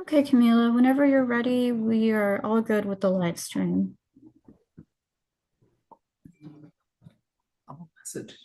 Okay, Camila, whenever you're ready, we are all good with the live stream. Oh, message.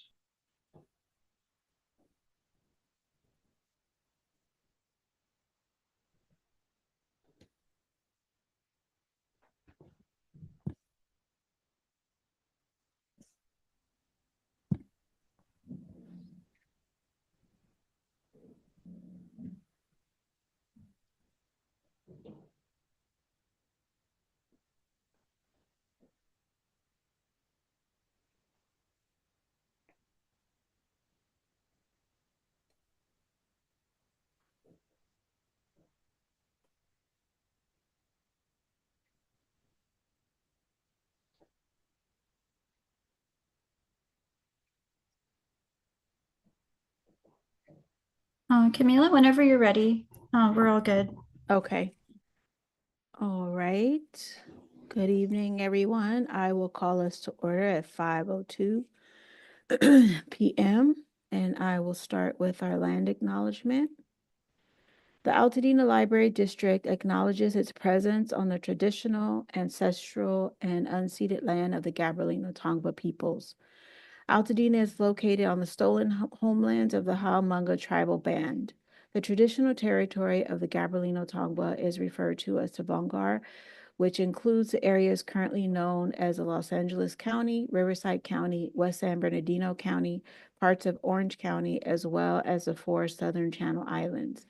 Camila, whenever you're ready, we're all good. Okay. All right. Good evening, everyone. I will call us to order at 5:02 p.m. and I will start with our land acknowledgement. The Altadena Library District acknowledges its presence on the traditional, ancestral, and unceded land of the Gabrielino Tongva peoples. Altadena is located on the stolen homelands of the Hau'amunga tribal band. The traditional territory of the Gabrielino Tongva is referred to as Tabongar, which includes the areas currently known as the Los Angeles County, Riverside County, West San Bernardino County, parts of Orange County, as well as the 4 Southern Channel Islands.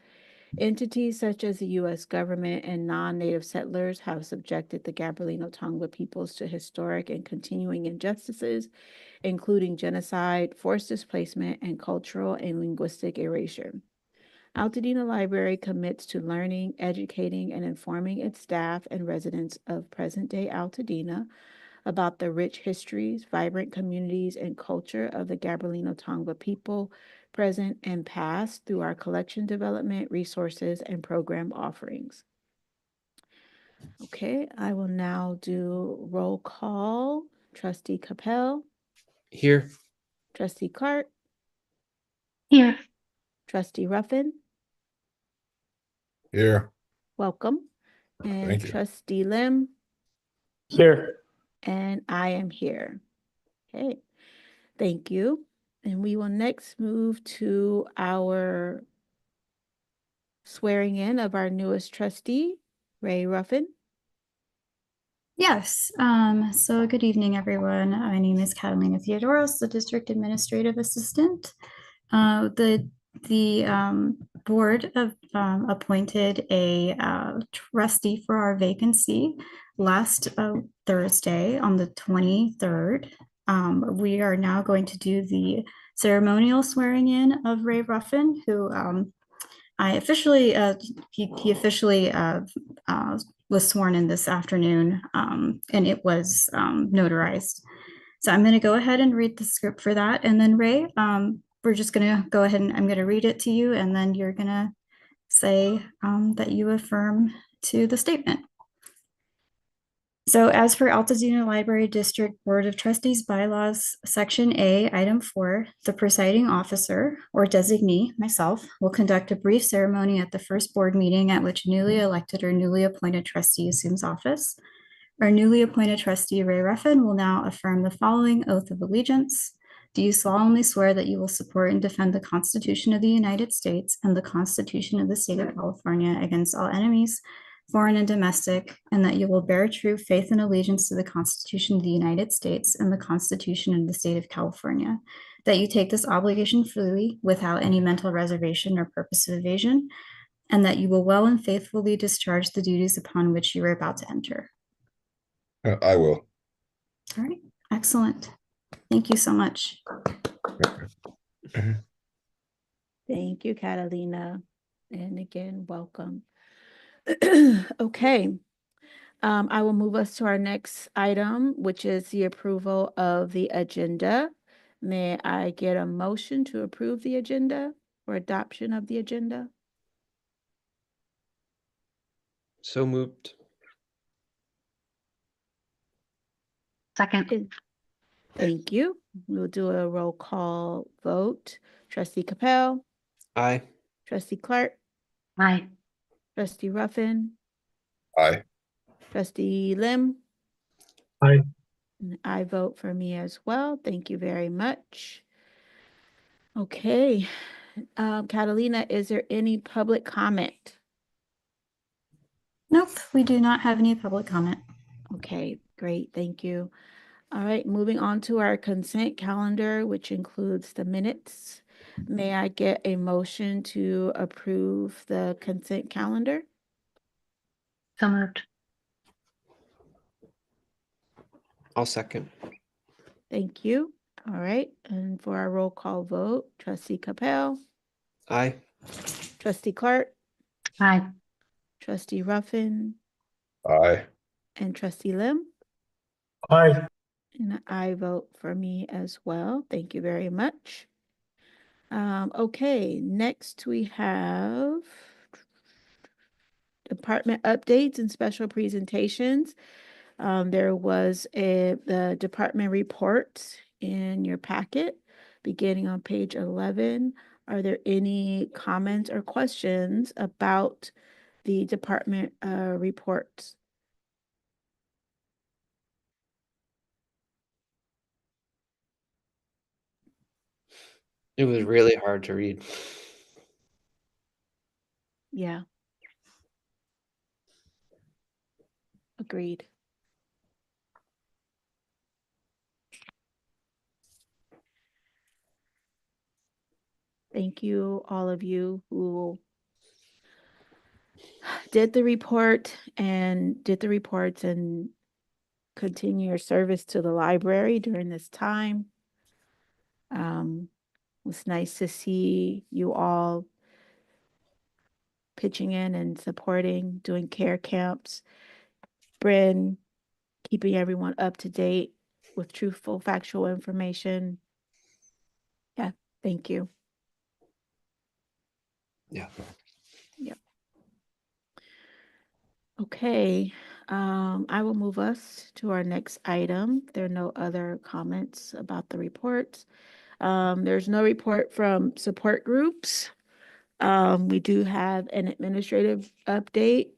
Entities such as the U.S. government and non-native settlers have subjected the Gabrielino Tongva peoples to historic and continuing injustices, including genocide, forced displacement, and cultural and linguistic erasure. Altadena Library commits to learning, educating, and informing its staff and residents of present-day Altadena about the rich histories, vibrant communities, and culture of the Gabrielino Tongva people, present and past, through our collection development, resources, and program offerings. Okay, I will now do roll call. Trustee Capel. Here. Trustee Clark. Here. Trustee Ruffin. Here. Welcome. And Thank you. Trustee Lim. Here. And I am here. Okay, thank you. And we will next move to our swearing in of our newest trustee, Ray Ruffin. Yes, so good evening, everyone. My name is Catalina Theodoros, the District Administrative Assistant. The board of, appointed a trustee for our vacancy last Thursday on the 23rd. We are now going to do the ceremonial swearing in of Ray Ruffin, who I officially, he officially was sworn in this afternoon, and it was notarized. So I'm going to go ahead and read the script for that. And then Ray, we're just going to go ahead and I'm going to read it to you, and then you're going to say that you affirm to the statement. So as for Altadena Library District Board of Trustees bylaws, Section A, Item 4, the presiding officer or designee, myself, will conduct a brief ceremony at the first board meeting at which a newly elected or newly appointed trustee assumes office. Our newly appointed trustee, Ray Ruffin, will now affirm the following oath of allegiance. Do you solemnly swear that you will support and defend the Constitution of the United States and the Constitution of the State of California against all enemies, foreign and domestic, and that you will bear true faith and allegiance to the Constitution of the United States and the Constitution of the State of California, that you take this obligation freely without any mental reservation or purpose of evasion, and that you will well and faithfully discharge the duties upon which you are about to enter? I will. All right, excellent. Thank you so much. Thank you, Catalina. And again, welcome. Okay. I will move us to our next item, which is the approval of the agenda. May I get a motion to approve the agenda or adoption of the agenda? So moved. Second. Thank you. We'll do a roll call vote. Trustee Capel. Aye. Trustee Clark. Aye. Trustee Ruffin, Aye. Trustee Lim. Aye. And I vote for me as well. Thank you very much. Okay, Catalina, is there any public comment? Nope, we do not have any public comment. Okay, great, thank you. All right, moving on to our consent calendar, which includes the minutes. May I get a motion to approve the consent calendar? So moved. I'll second. Thank you. All right, and for our roll call vote, Trustee Capel, Aye. Trustee Clark, Aye. Trustee Ruffin, Aye. and Trustee Lim. Aye. And I vote for me as well. Thank you very much. Okay, next we have department updates and special presentations. There was the department report in your packet beginning on page 11. Are there any comments or questions about the department reports? It was really hard to read. Yeah. Agreed. Thank you, all of you who did the reports and continue your service to the library during this time. It was nice to see you all pitching in and supporting, doing care camps. Bryn, keeping everyone up to date with truthful, factual information. Yeah, thank you. Yeah. Okay, I will move us to our next item. There are no other comments about the reports. There's no report from support groups. We do have an administrative update.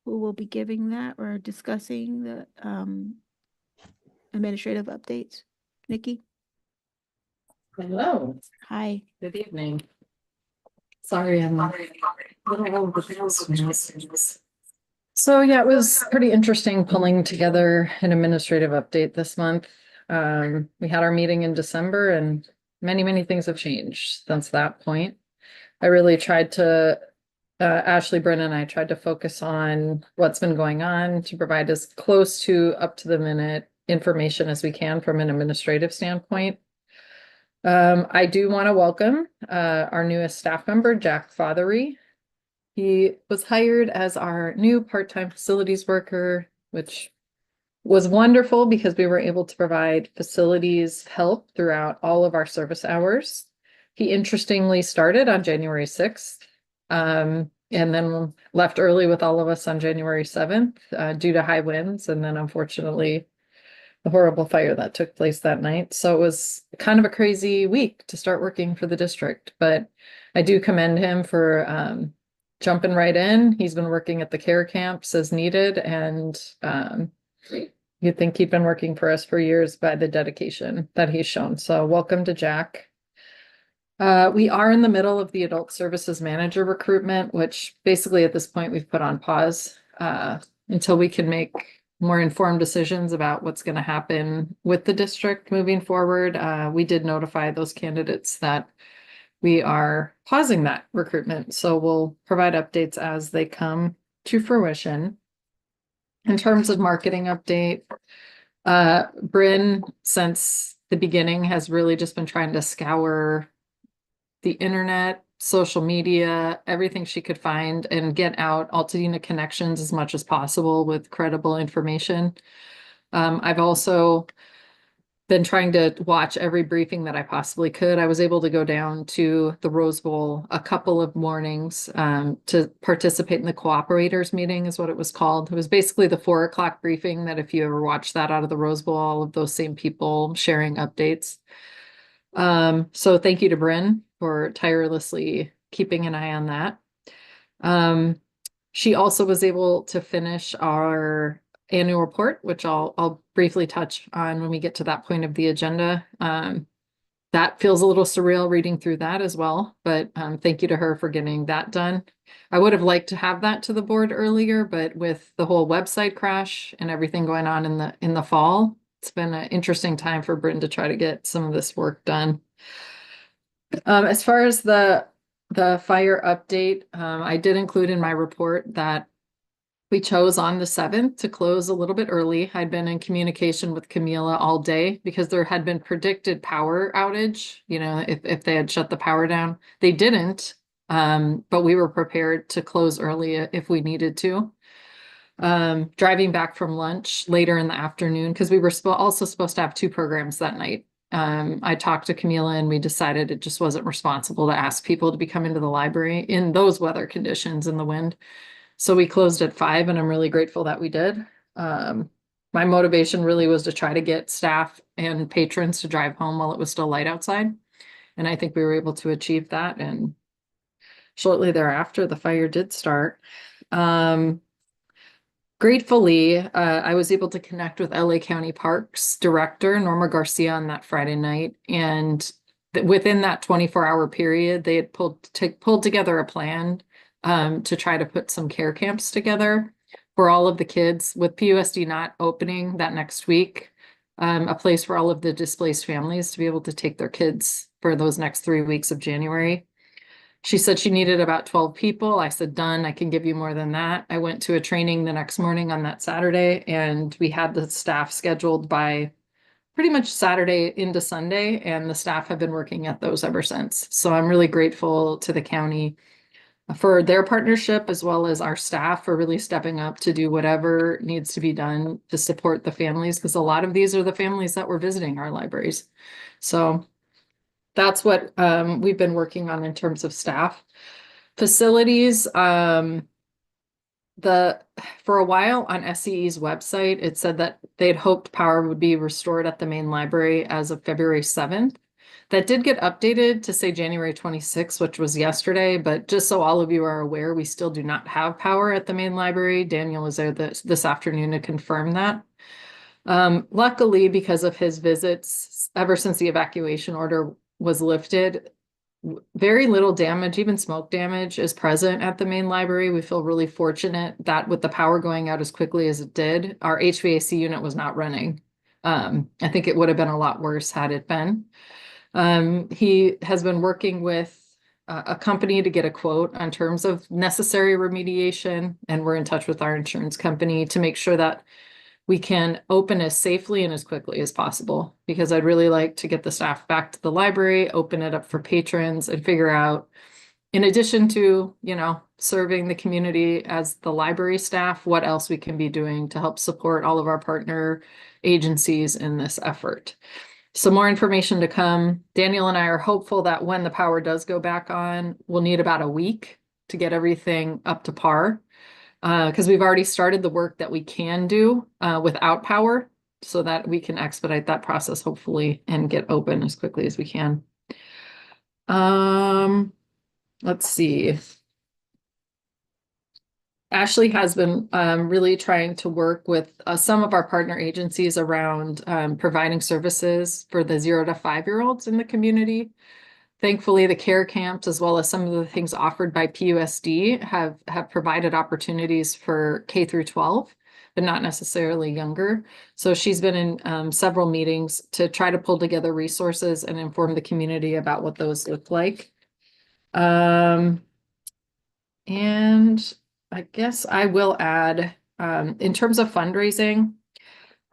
Who will be giving that or discussing the administrative updates? Nikki? Hello, Hi. good evening. Sorry, I'm a little over the hills. So yeah, it was pretty interesting pulling together an administrative update this month. We had our meeting in December and many things have changed since that point. I really tried to, Ashley, Brennan, and I tried to focus on what's been going on to provide as close to up to the minute information as we can from an administrative standpoint. I do want to welcome our newest staff member, Jack Fothery. He was hired as our new part-time facilities worker, which was wonderful because we were able to provide facilities help throughout all of our service hours. He interestingly started on January 6th and then left early with all of us on January 7th due to high winds. And then unfortunately, the horrible fire that took place that night. So it was kind of a crazy week to start working for the district, but I do commend him for jumping right in. He's been working at the care camps as needed, and you'd think he'd been working for us for years by the dedication that he's shown. So welcome to Jack. We are in the middle of the adult services manager recruitment, which basically at this point we've put on pause until we can make more informed decisions about what's going to happen with the district moving forward. We did notify those candidates that we are pausing that recruitment. So we'll provide updates as they come to fruition. In terms of marketing update, Bryn, since the beginning, has really just been trying to scour the internet, social media, everything she could find, and get out Altadena connections as much as possible with credible information. I've also been trying to watch every briefing that I possibly could. I was able to go down to the Rose Bowl a couple of mornings to participate in the cooperators meeting is what it was called. It was basically the 4 o'clock briefing that if you ever watched that out of the Rose Bowl, all of those same people sharing updates. So thank you to Bryn for tirelessly keeping an eye on that. She also was able to finish our annual report, which I'll briefly touch on when we get to that point of the agenda. That feels a little surreal reading through that as well, but thank you to her for getting that done. I would have liked to have that to the board earlier, but with the whole website crash and everything going on in the fall, it's been an interesting time for Britain to try to get some of this work done. As far as the fire update, I did include in my report that we chose on the 7th to close a little bit early. I'd been in communication with Camila all day because there had been predicted power outage, you know, if they had shut the power down. They didn't, but we were prepared to close early if we needed to. Driving back from lunch later in the afternoon, because we were also supposed to have 2 programs that night. I talked to Camila and we decided it just wasn't responsible to ask people to be coming to the library in those weather conditions in the wind. So we closed at 5 and I'm really grateful that we did. My motivation really was to try to get staff and patrons to drive home while it was still light outside. And I think we were able to achieve that. And shortly thereafter, the fire did start. Gratefully, I was able to connect with LA County Parks Director Norma Garcia on that Friday night. And within that 24-hour period, they had pulled together a plan to try to put some care camps together for all of the kids, with PUSD not opening that next week, a place for all of the displaced families to be able to take their kids for those next 3 weeks of January. She said she needed about 12 people. I said, done, I can give you more than that. I went to a training the next morning on that Saturday, and we had the staff scheduled by pretty much Saturday into Sunday, and the staff have been working at those ever since. So I'm really grateful to the county for their partnership, as well as our staff for really stepping up to do whatever needs to be done to support the families, because a lot of these are the families that were visiting our libraries. So that's what we've been working on in terms of staff. Facilities, for a while on SCE's website, it said that they'd hoped power would be restored at the main library as of February 7th. That did get updated to say January 26th, which was yesterday, but just so all of you are aware, we still do not have power at the main library. Daniel was there this afternoon to confirm that. Luckily, because of his visits, ever since the evacuation order was lifted, very little damage, even smoke damage, is present at the main library. We feel really fortunate that with the power going out as quickly as it did, our HVAC unit was not running. I think it would have been a lot worse had it been. He has been working with a company to get a quote on terms of necessary remediation, and we're in touch with our insurance company to make sure that we can open as safely and as quickly as possible, because I'd really like to get the staff back to the library, open it up for patrons, and figure out, in addition to, you know, serving the community as the library staff, what else we can be doing to help support all of our partner agencies in this effort. So more information to come. Daniel and I are hopeful that when the power does go back on, we'll need about a week to get everything up to par, because we've already started the work that we can do without power, so that we can expedite that process, hopefully, and get open as quickly as we can. Let's see. Ashley has been really trying to work with some of our partner agencies around providing services for the 0 to 5-year-olds in the community. Thankfully, the care camps, as well as some of the things offered by PUSD, have provided opportunities for K through 12, but not necessarily younger. So she's been in several meetings to try to pull together resources and inform the community about what those look like. And I guess I will add, in terms of fundraising,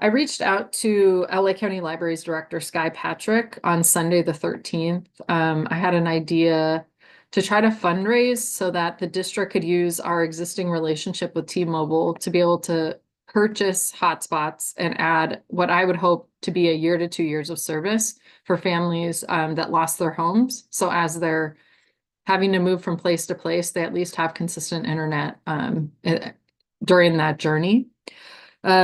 I reached out to LA County Libraries Director Sky Patrick on Sunday the 13th. I had an idea to try to fundraise so that the district could use our existing relationship with T-Mobile to be able to purchase hotspots and add what I would hope to be 1 year to 2 years of service for families that lost their homes. So as they're having to move from place to place, they at least have consistent internet during that journey.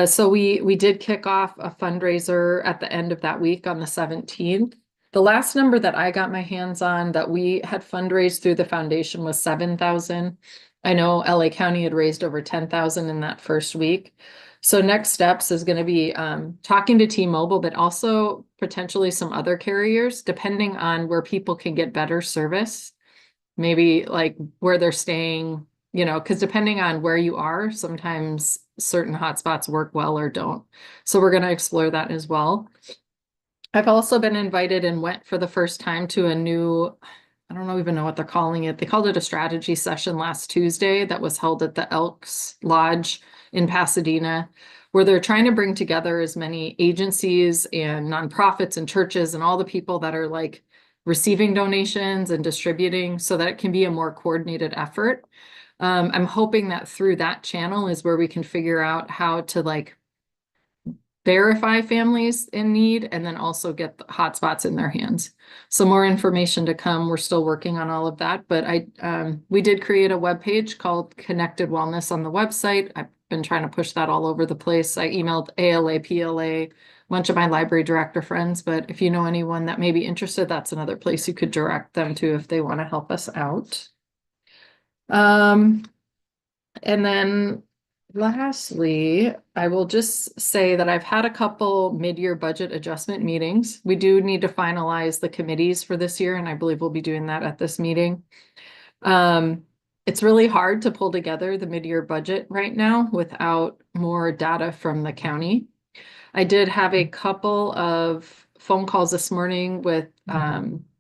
So we did kick off a fundraiser at the end of that week on the 17th. The last number that I got my hands on that we had fundraised through the foundation was 7,000. I know LA County had raised over 10,000 in that first week. So next steps is going to be talking to T-Mobile, but also potentially some other carriers, depending on where people can get better service. Maybe like where they're staying, you know, because depending on where you are, sometimes certain hotspots work well or don't. So we're going to explore that as well. I've also been invited and went for the first time to a new, I don't even know what they're calling it. They called it a strategy session last Tuesday that was held at the Elks Lodge in Pasadena, where they're trying to bring together as many agencies and nonprofits and churches and all the people that are like receiving donations and distributing so that it can be a more coordinated effort. I'm hoping that through that channel is where we can figure out how to like verify families in need and then also get the hotspots in their hands. So more information to come. We're still working on all of that, but we did create a webpage called Connected Wellness on the website. I've been trying to push that all over the place. I emailed ALA, PLA, a bunch of my library director friends, but if you know anyone that may be interested, that's another place you could direct them to if they want to help us out. And then lastly, I will just say that I've had a couple mid-year budget adjustment meetings. We do need to finalize the committees for this year, and I believe we'll be doing that at this meeting. It's really hard to pull together the mid-year budget right now without more data from the county. I did have a couple of phone calls this morning with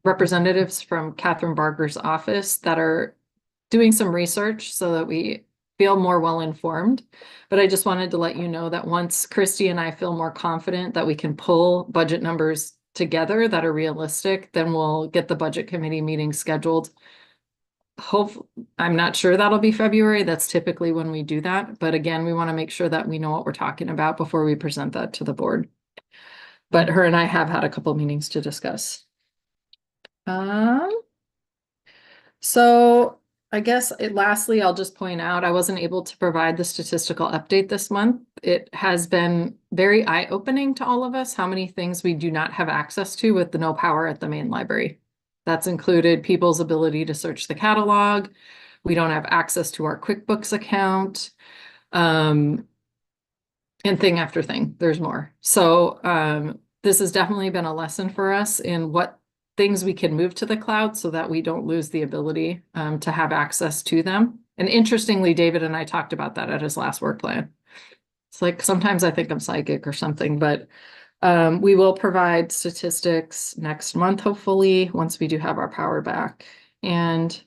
representatives from Catherine Barker's office that are doing some research so that we feel more well-informed. But I just wanted to let you know that once Christy and I feel more confident that we can pull budget numbers together that are realistic, then we'll get the budget committee meeting scheduled. I'm not sure that'll be February. That's typically when we do that. But again, we want to make sure that we know what we're talking about before we present that to the board. But her and I have had a couple meetings to discuss. So I guess lastly, I'll just point out, I wasn't able to provide the statistical update this month. It has been very eye-opening to all of us how many things we do not have access to with the no power at the main library. That's included people's ability to search the catalog. We don't have access to our QuickBooks account. And thing after thing, there's more. So this has definitely been a lesson for us in what things we can move to the cloud so that we don't lose the ability to have access to them. And interestingly, David and I talked about that at his last work plan. It's like, sometimes I think I'm psychic or something, but we will provide statistics next month, hopefully, once we do have our power back. And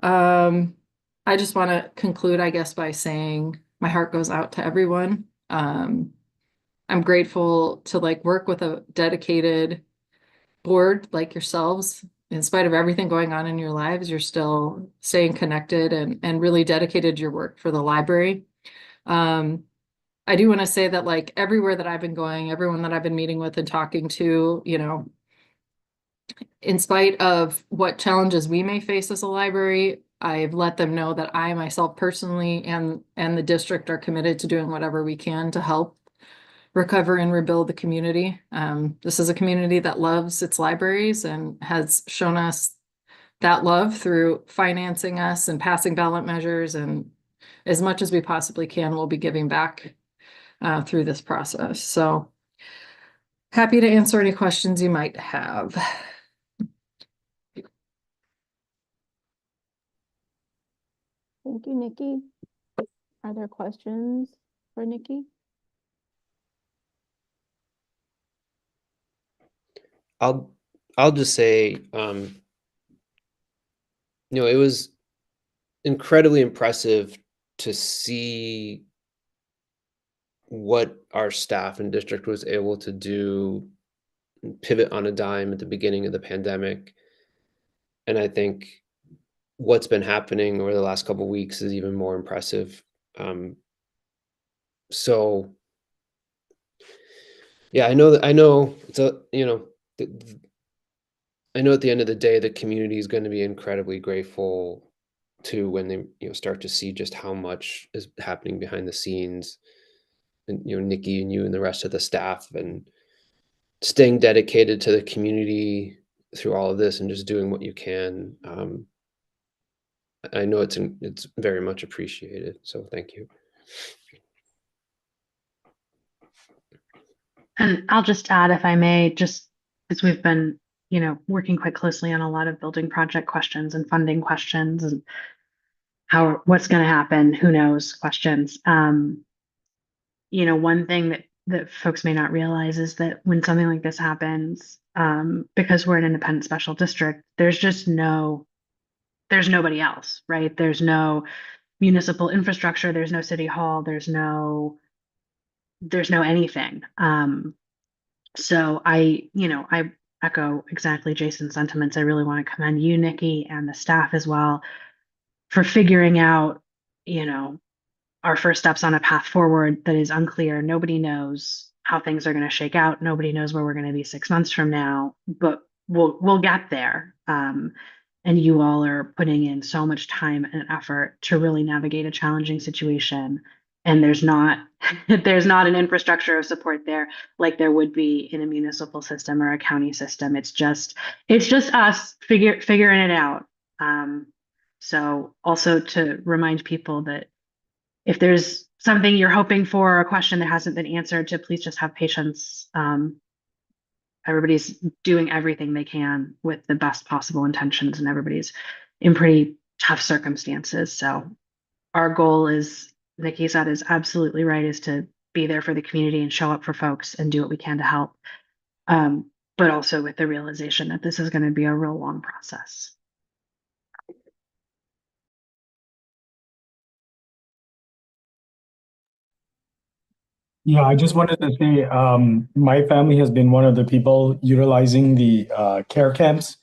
I just want to conclude, I guess, by saying my heart goes out to everyone. I'm grateful to like work with a dedicated board like yourselves. In spite of everything going on in your lives, you're still staying connected and really dedicated to your work for the library. I do want to say that like everywhere that I've been going, everyone that I've been meeting with and talking to, you know, in spite of what challenges we may face as a library, I've let them know that I myself personally and the district are committed to doing whatever we can to help recover and rebuild the community. This is a community that loves its libraries and has shown us that love through financing us and passing ballot measures, and as much as we possibly can, we'll be giving back through this process. So happy to answer any questions you might have. Thank you, Nikki. Are there questions for Nikki? I'll just say, it was incredibly impressive to see what our staff and district was able to do, pivot on a dime at the beginning of the pandemic. And I think what's been happening over the last couple of weeks is even more impressive. So yeah, I know it's I know at the end of the day, the community is going to be incredibly grateful to when they, start to see just how much is happening behind the scenes, and Nikki and you and the rest of the staff, and staying dedicated to the community through all of this and just doing what you can. I know it's very much appreciated. So thank you. And I'll just add, if I may, just because we've been, working quite closely on a lot of building project questions and funding questions and what's going to happen, who knows questions. One thing that folks may not realize is that when something like this happens, because we're an independent special district, there's nobody else, right? There's no municipal infrastructure, there's no city hall, there's no anything. So I echo exactly Jason's sentiments. I really want to commend you, Nikki, and the staff as well for figuring out, our first steps on a path forward that is unclear. Nobody knows how things are going to shake out. Nobody knows where we're going to be 6 months from now, but we'll get there. And you all are putting in so much time and effort to really navigate a challenging situation. And there's not there's not an infrastructure of support there like there would be in a municipal system or a county system. It's just us figuring it out. So also to remind people that if there's something you're hoping for, or a question that hasn't been answered, to please just have patience. Everybody's doing everything they can with the best possible intentions, and everybody's in pretty tough circumstances. So our goal is, Nikki said, is absolutely right, is to be there for the community and show up for folks and do what we can to help. But also with the realization that this is going to be a real long process. Yeah, I just wanted to say, my family has been one of the people utilizing the care camps,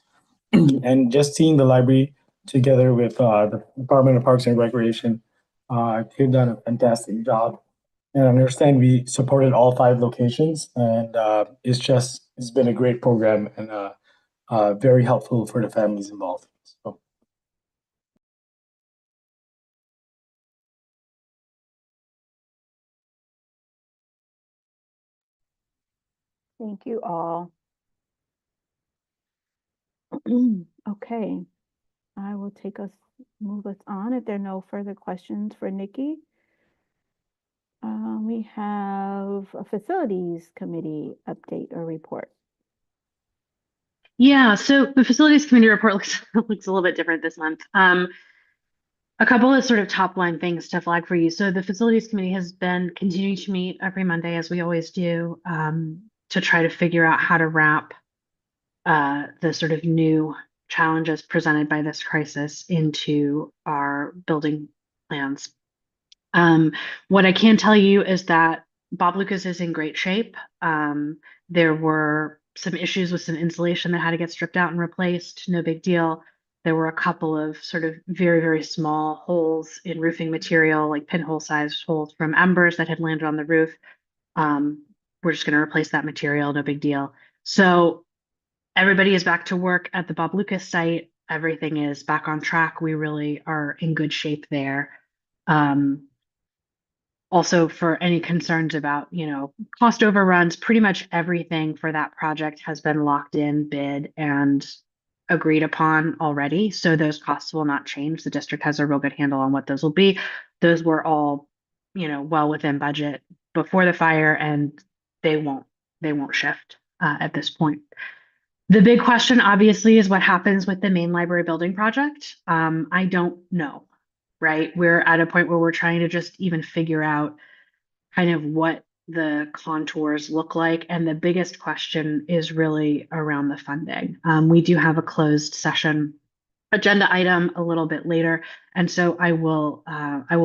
and just seeing the library together with the Department of Parks and Recreation. They've done a fantastic job, and I understand we supported all 5 locations, and it's been a great program and very helpful for the families involved. So. Thank you all. Okay, I will move us on if there are no further questions for Nikki. We have a facilities committee update or report. Yeah, so the facilities committee report looks a little bit different this month. A couple of sort of top line things to flag for you. So the facilities committee has been continuing to meet every Monday, as we always do, to try to figure out how to wrap the sort of new challenges presented by this crisis into our building plans. What I can tell you is that Bob Lucas is in great shape. There were some issues with some insulation that had to get stripped out and replaced. No big deal. There were a couple of sort of very, very small holes in roofing material, like pinhole sized holes from embers that had landed on the roof. We're just going to replace that material. No big deal. So everybody is back to work at the Bob Lucas site. Everything is back on track. We really are in good shape there. Also, for any concerns about, cost overruns, pretty much everything for that project has been locked in, bid, and agreed upon already. So those costs will not change. The district has a real good handle on what those will be. Those were all, well within budget before the fire, and they won't shift at this point. The big question, obviously, is what happens with the main library building project. I don't know, right? We're at a point where we're trying to just even figure out kind of what the contours look like. And the biggest question is really around the funding. We do have a closed session agenda item a little bit later. And so I will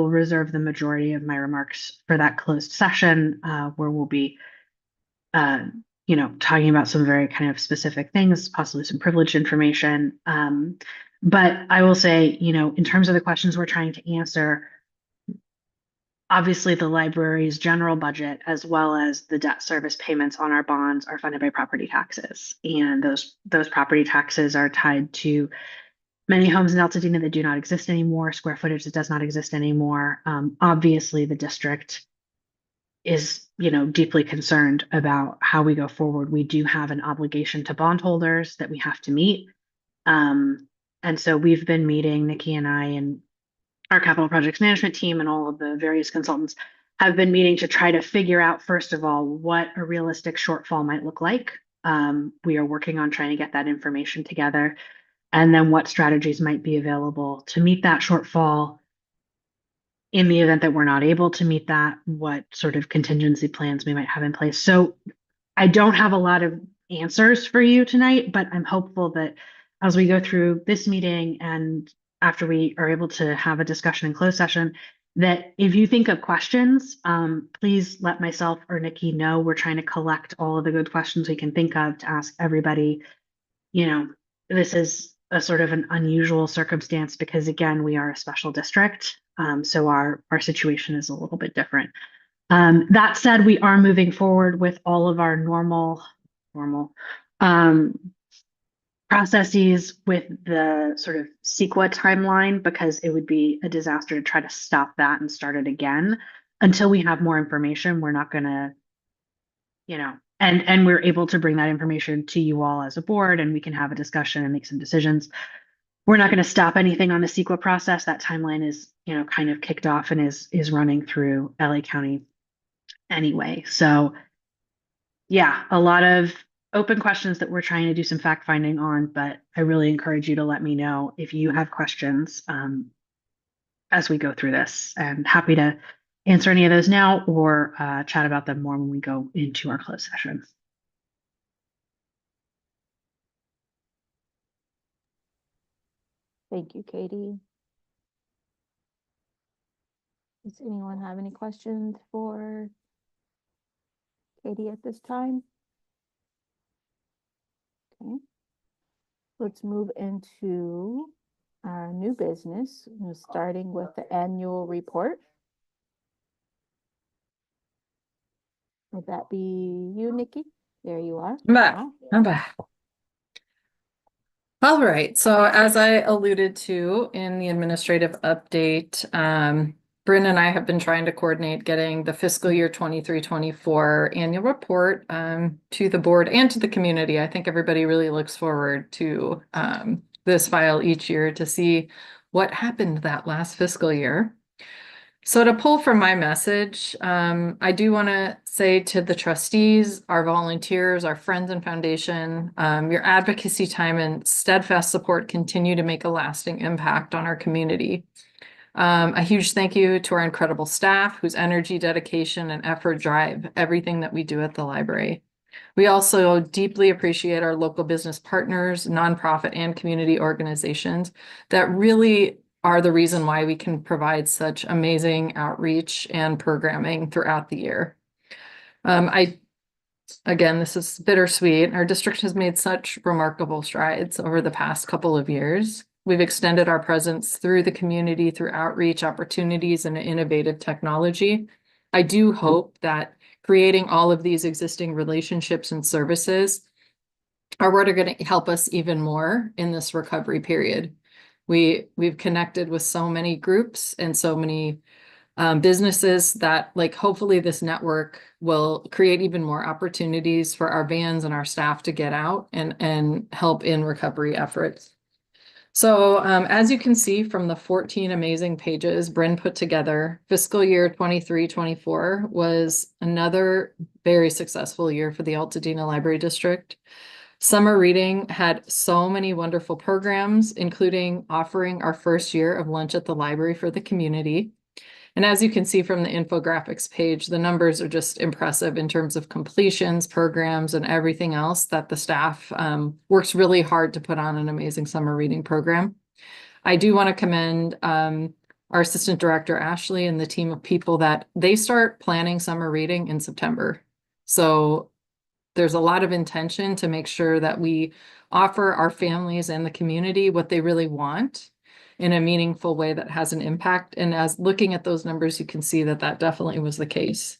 reserve the majority of my remarks for that closed session, where we'll be talking about some very kind of specific things, possibly some privileged information. But I will say, in terms of the questions we're trying to answer, obviously the library's general budget, as well as the debt service payments on our bonds, are funded by property taxes. And those property taxes are tied to many homes in Altadena that do not exist anymore, square footage that does not exist anymore. Obviously, the district is, deeply concerned about how we go forward. We do have an obligation to bondholders that we have to meet. And so we've been meeting, Nikki and I and our capital projects management team and all of the various consultants have been meeting to try to figure out, first of all, what a realistic shortfall might look like. We are working on trying to get that information together, and then what strategies might be available to meet that shortfall. In the event that we're not able to meet that, what sort of contingency plans we might have in place. So I don't have a lot of answers for you tonight, but I'm hopeful that as we go through this meeting and after we are able to have a discussion in closed session, that if you think of questions, please let myself or Nikki know. We're trying to collect all of the good questions we can think of to ask everybody. This is a sort of an unusual circumstance because, again, we are a special district. So our situation is a little bit different. That said, we are moving forward with all of our normal processes with the sort of CEQA timeline, because it would be a disaster to try to stop that and start it again until we have more information. We're not going to, and we're able to bring that information to you all as a board, and we can have a discussion and make some decisions. We're not going to stop anything on the CEQA process. That timeline is, kind of kicked off and is running through LA County anyway. So yeah, a lot of open questions that we're trying to do some fact finding on, but I really encourage you to let me know if you have questions as we go through this, and happy to answer any of those now or chat about them more when we go into our closed session. Thank you, Katie. Does anyone have any questions for Katie at this time? Okay. Let's move into our new business, starting with the annual report. Would that be you, Nikki? There you are. I'm back. Wow. I'm back. All right. So as I alluded to in the administrative update, Bryn and I have been trying to coordinate getting the fiscal year 23-24 annual report to the board and to the community. I think everybody really looks forward to this file each year to see what happened that last fiscal year. So to pull from my message, I do want to say to the trustees, our volunteers, our friends and foundation, your advocacy time and steadfast support continue to make a lasting impact on our community. A huge thank you to our incredible staff whose energy, dedication, and effort drive everything that we do at the library. We also deeply appreciate our local business partners, nonprofit and community organizations that really are the reason why we can provide such amazing outreach and programming throughout the year. Again, this is bittersweet. Our district has made such remarkable strides over the past couple of years. We've extended our presence through the community, through outreach opportunities and innovative technology. I do hope that creating all of these existing relationships and services are what are going to help us even more in this recovery period. We've connected with so many groups and so many businesses that hopefully this network will create even more opportunities for our vans and our staff to get out and help in recovery efforts. So as you can see from the 14 amazing pages Bryn put together, fiscal year 23-24 was another very successful year for the Altadena Library District. Summer reading had so many wonderful programs, including offering our first year of lunch at the library for the community. And as you can see from the infographics page, the numbers are just impressive in terms of completions, programs, and everything else that the staff works really hard to put on an amazing summer reading program. I do want to commend our assistant director, Ashley, and the team of people that they start planning summer reading in September. So there's a lot of intention to make sure that we offer our families and the community what they really want in a meaningful way that has an impact. And as looking at those numbers, you can see that that definitely was the case.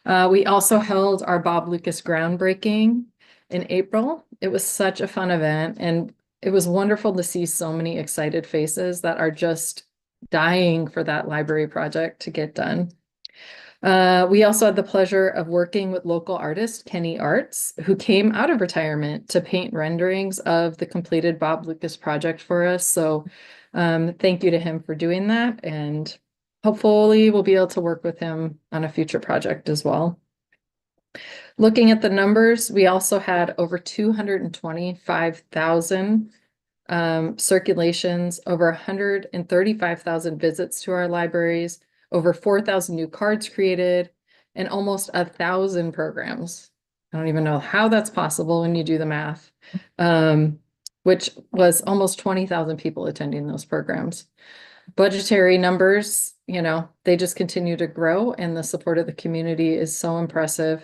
We also held our Bob Lucas groundbreaking in April. It was such a fun event, and it was wonderful to see so many excited faces that are just dying for that library project to get done. We also had the pleasure of working with local artist Kenny Arts, who came out of retirement to paint renderings of the completed Bob Lucas project for us. So thank you to him for doing that. And hopefully we'll be able to work with him on a future project as well. Looking at the numbers, we also had over 225,000 circulations, over 135,000 visits to our libraries, over 4,000 new cards created, and almost 1,000 programs. I don't even know how that's possible when you do the math, which was almost 20,000 people attending those programs. Budgetary numbers, they just continue to grow, and the support of the community is so impressive.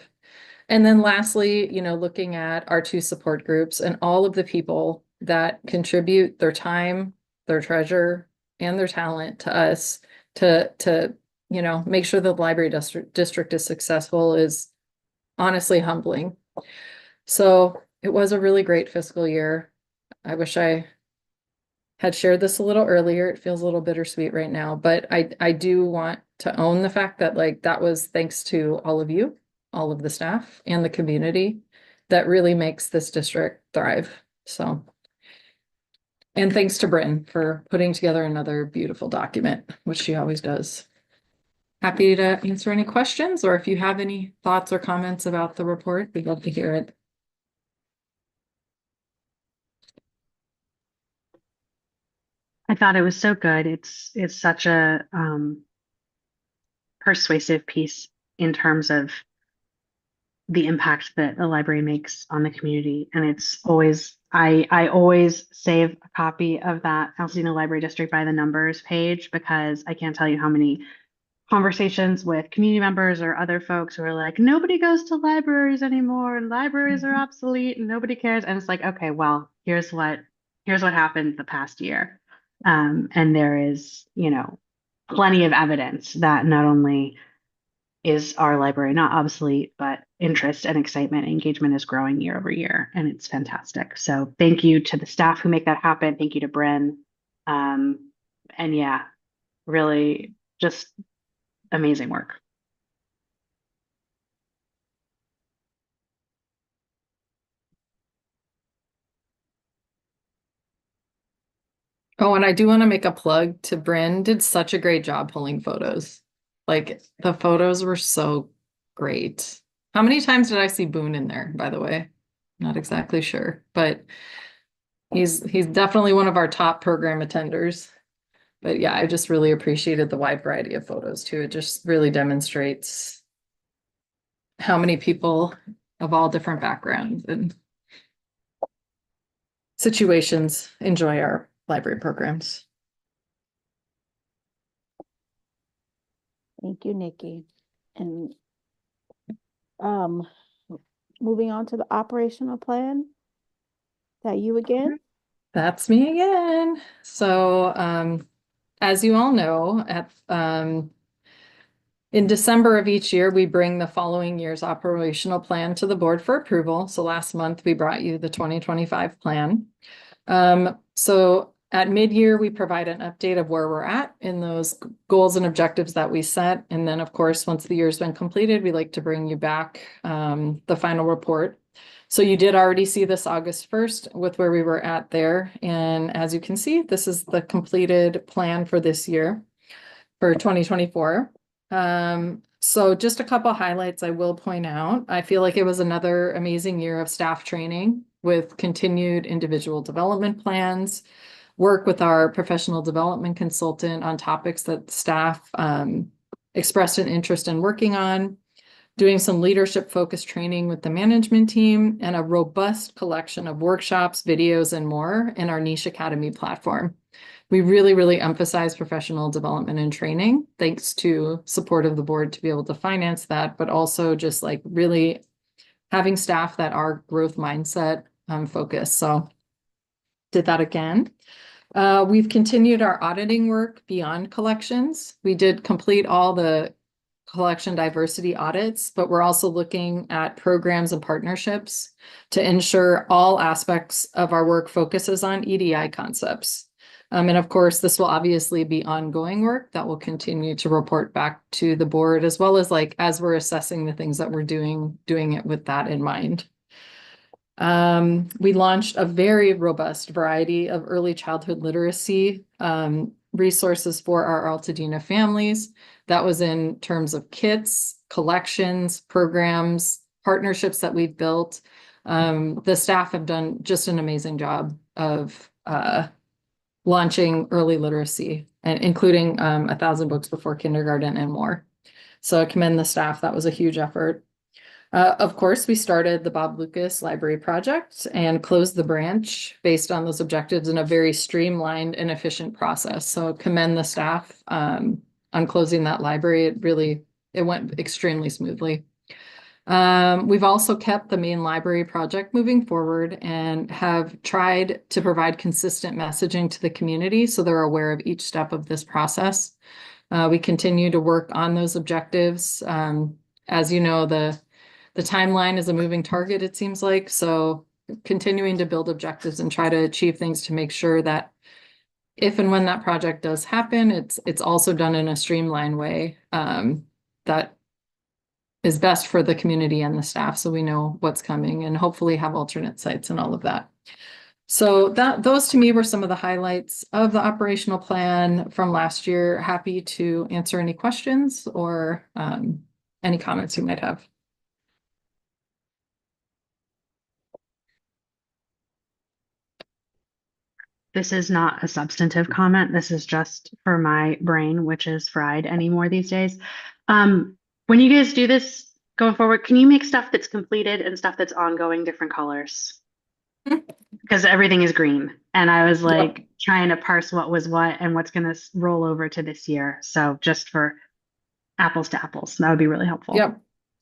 And then lastly, looking at our 2 support groups and all of the people that contribute their time, their treasure, and their talent to us to make sure the library district is successful is honestly humbling. So it was a really great fiscal year. I wish I had shared this a little earlier. It feels a little bittersweet right now, but I do want to own the fact that that was thanks to all of you, all of the staff and the community that really makes this district thrive. So, and thanks to Bryn for putting together another beautiful document, which she always does. Happy to answer any questions, or if you have any thoughts or comments about the report, we'd love to hear it. I thought it was so good. It's such a persuasive piece in terms of the impact that the library makes on the community. And it's always, I always save a copy of that Altadena Library District by the numbers page, because I can't tell you how many conversations with community members or other folks who are like, nobody goes to libraries anymore and libraries are obsolete and nobody cares. And it's like, okay, well, here's what happened the past year. And there is, plenty of evidence that not only is our library not obsolete, but interest and excitement and engagement is growing year over year, and it's fantastic. So thank you to the staff who make that happen. Thank you to Bryn. And yeah, really just amazing work. Oh, and I do want to make a plug to Bryn. Did such a great job pulling photos. The photos were so great. How many times did I see Boone in there, by the way? Not exactly sure, but he's definitely one of our top program attenders. But yeah, I just really appreciated the wide variety of photos too. It just really demonstrates how many people of all different backgrounds and situations enjoy our library programs. Thank you, Nikki. And moving on to the operational plan. Is that you again? That's me again. So as you all know, in December of each year, we bring the following year's operational plan to the board for approval. So last month, we brought you the 2025 plan. So at mid-year, we provide an update of where we're at in those goals and objectives that we set. And then, of course, once the year's been completed, we like to bring you back the final report. So you did already see this August 1st with where we were at there. And as you can see, this is the completed plan for this year for 2024. So just a couple highlights I will point out. I feel like it was another amazing year of staff training with continued individual development plans, work with our professional development consultant on topics that staff expressed an interest in working on, doing some leadership focused training with the management team, and a robust collection of workshops, videos, and more in our Niche Academy platform. We really, really emphasize professional development and training, thanks to support of the board to be able to finance that, but also just really having staff that are growth mindset focused. So did that again. We've continued our auditing work beyond collections. We did complete all the collection diversity audits, but we're also looking at programs and partnerships to ensure all aspects of our work focuses on EDI concepts. And of course, this will obviously be ongoing work that will continue to report back to the board, as well as like as we're assessing the things that we're doing it with that in mind. We launched a very robust variety of early childhood literacy resources for our Altadena families. That was in terms of kits, collections, programs, partnerships that we've built. The staff have done just an amazing job of launching early literacy, and including 1,000 books before kindergarten and more. So I commend the staff. That was a huge effort. Of course, we started the Bob Lucas Library Project and closed the branch based on those objectives in a very streamlined and efficient process. So commend the staff on closing that library. It went extremely smoothly. We've also kept the main library project moving forward and have tried to provide consistent messaging to the community so they're aware of each step of this process. We continue to work on those objectives. As you know, the timeline is a moving target, it seems like. So continuing to build objectives and try to achieve things to make sure that if and when that project does happen, it's also done in a streamlined way that is best for the community and the staff, so we know what's coming and hopefully have alternate sites and all of that. So those to me were some of the highlights of the operational plan from last year. Happy to answer any questions or any comments you might have. This is not a substantive comment. This is just for my brain, which is fried anymore these days. When you guys do this going forward, can you make stuff that's completed and stuff that's ongoing different colors? Because everything is green. And I was like trying to parse what was what and what's going to roll over to this year. So just for apples to apples, that would be really helpful. Yep.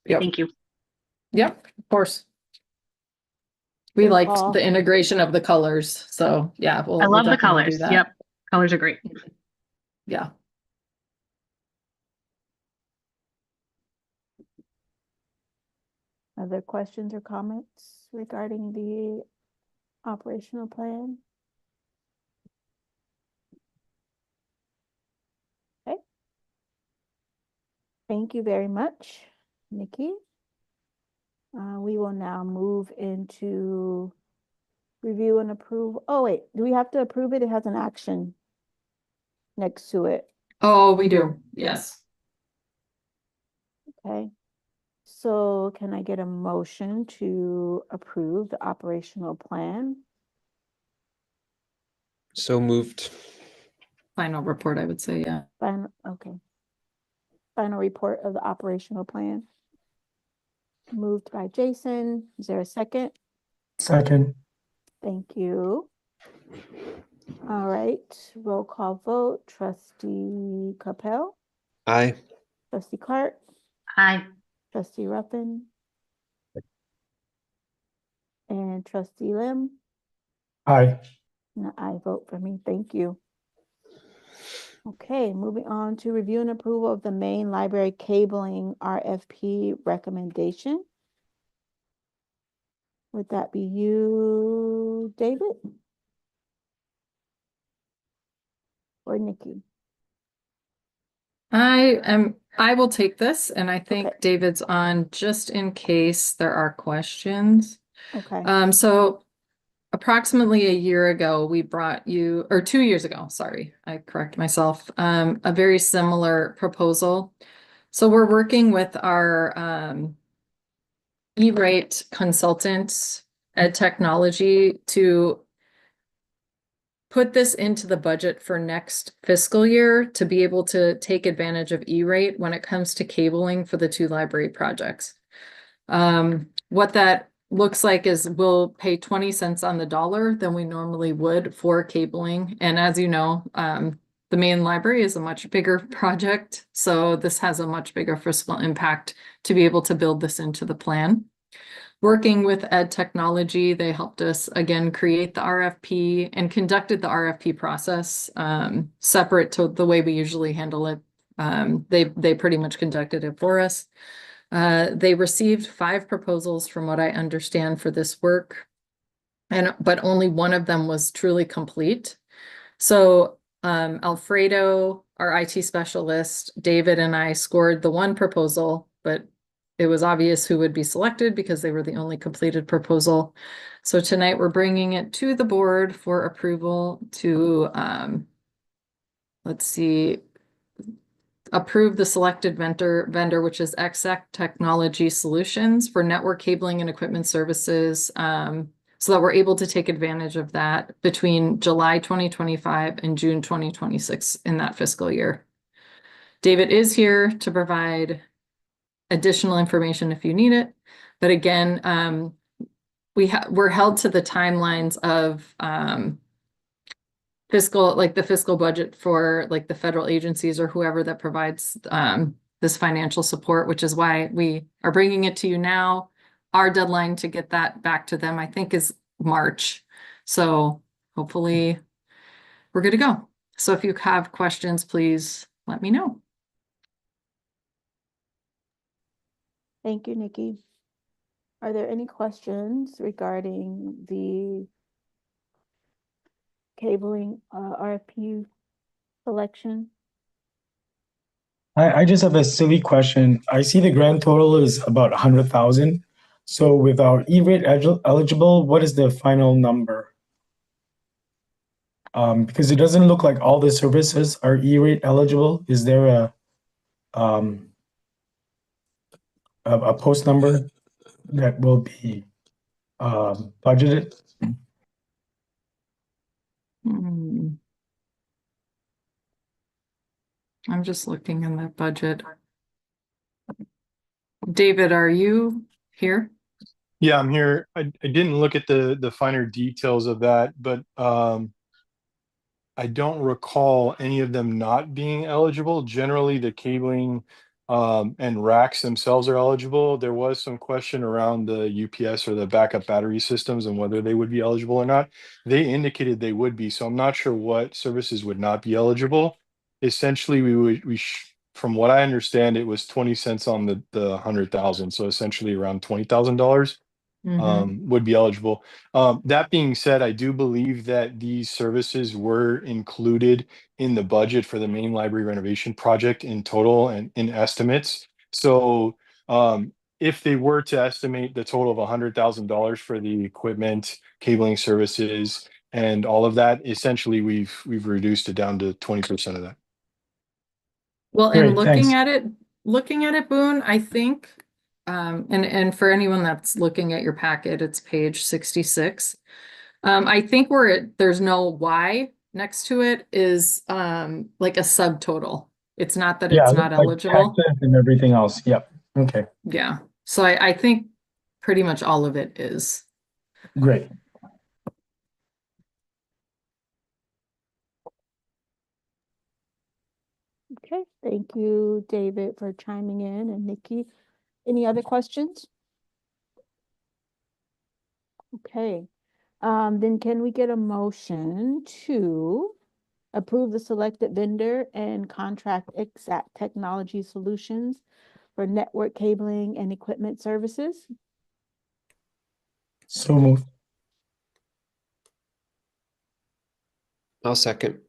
Thank you. Yep, of course. We Good liked call. the integration of the colors. So yeah, I love the definitely do colors. that. Yep. Colors are great. Yeah. Other questions or comments regarding the operational plan? Okay. Thank you very much, Nikki. We will now move into review and approve. Oh, wait, do we have to approve it? It has an action next to it. Oh, we do. Yes. Okay. So can I get a motion to approve the operational plan? So moved. Final report, I would say, yeah. Okay. Final report of the operational plan. Moved by Jason. Is there a second? Second. Thank you. All right, roll call vote. Trustee Capel, Aye. Trustee Clark, Hi. Trustee Ruffin, and Trustee Lim. Aye. And I vote for me. Thank you. Okay, moving on to review and approval of the main library cabling RFP recommendation. Would that be you, David? Or Nikki? I will take this, and I think Okay. David's on just in case there are questions. Okay. So approximately a year ago, we brought you, or 2 years ago, sorry, I correct myself, a very similar proposal. So we're working with our E-rate consultant Ed Technology to put this into the budget for next fiscal year to be able to take advantage of E-rate when it comes to cabling for the 2 library projects. What that looks like is we'll pay 20 cents on the dollar than we normally would for cabling. And as you know, the main library is a much bigger project. So this has a much bigger fiscal impact to be able to build this into the plan. Working with Ed Technology, they helped us again create the RFP and conducted the RFP process separate to the way we usually handle it. They pretty much conducted it for us. They received 5 proposals from what I understand for this work, but only one of them was truly complete. So Alfredo, our IT specialist, David and I scored the one proposal, but it was obvious who would be selected because they were the only completed proposal. So tonight we're bringing it to the board for approval to, let's see, approve the selected vendor, which is Exec Technology Solutions for network cabling and equipment services. So that we're able to take advantage of that between July 2025 and June 2026 in that fiscal year. David is here to provide additional information if you need it. But again, we're held to the timelines of the fiscal budget for like the federal agencies or whoever that provides this financial support, which is why we are bringing it to you now. Our deadline to get that back to them, I think, is March. So hopefully we're good to go. So if you have questions, please let me know. Thank you, Nikki. Are there any questions regarding the cabling RFP selection? I just have a silly question. I see the grand total is about 100,000. So with our E-rate eligible, what is the final number? Because it doesn't look like all the services are E-rate eligible. Is there a post number that will be budgeted? I'm just looking in the budget. David, are you here? Yeah, I'm here. I didn't look at the finer details of that, but I don't recall any of them not being eligible. Generally, the cabling and racks themselves are eligible. There was some question around the UPS or the backup battery systems and whether they would be eligible or not. They indicated they would be, so I'm not sure what services would not be eligible. Essentially, from what I understand, it was 20 cents on the 100,000, so essentially around $20,000 would be eligible. That being said, I do believe that these services were included in the budget for the main library renovation project in total and in estimates. So if they were to estimate the total of $100,000 for the equipment, cabling services, and all of that, essentially we've reduced it down to 20% of that. Well, Great, and thanks. looking at it, Boone, I think, and for anyone that's looking at your packet, it's page 66. I think there's no Y next to it is like a subtotal. It's not that Yeah, it's it not looks like eligible. taxes and everything else. Yep. Okay, Yeah. So I think pretty much all of it is. great. Okay, thank you, David, for chiming in, and Nikki. Any other questions? Okay, then can we get a motion to approve the selected vendor and contract Exact Technology Solutions for network cabling and equipment services? So moved. I'll second.